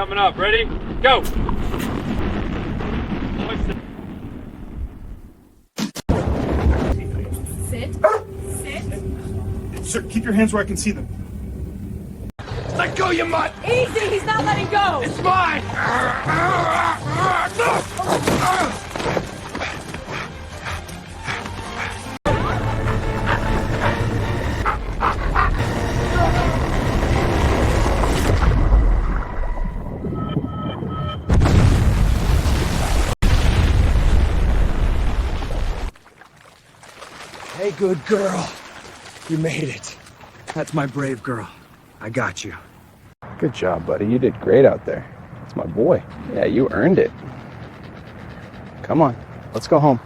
coming up. Ready? Go! Sit. Sit. Sir, keep your hands where I can see them. Let go, you mutt! Easy, he's not letting go! It's mine! Hey, good girl. You made it. That's my brave girl. I got you. Good job, buddy. You did great out there. That's my boy. Yeah, you earned it. Come on, let's go home.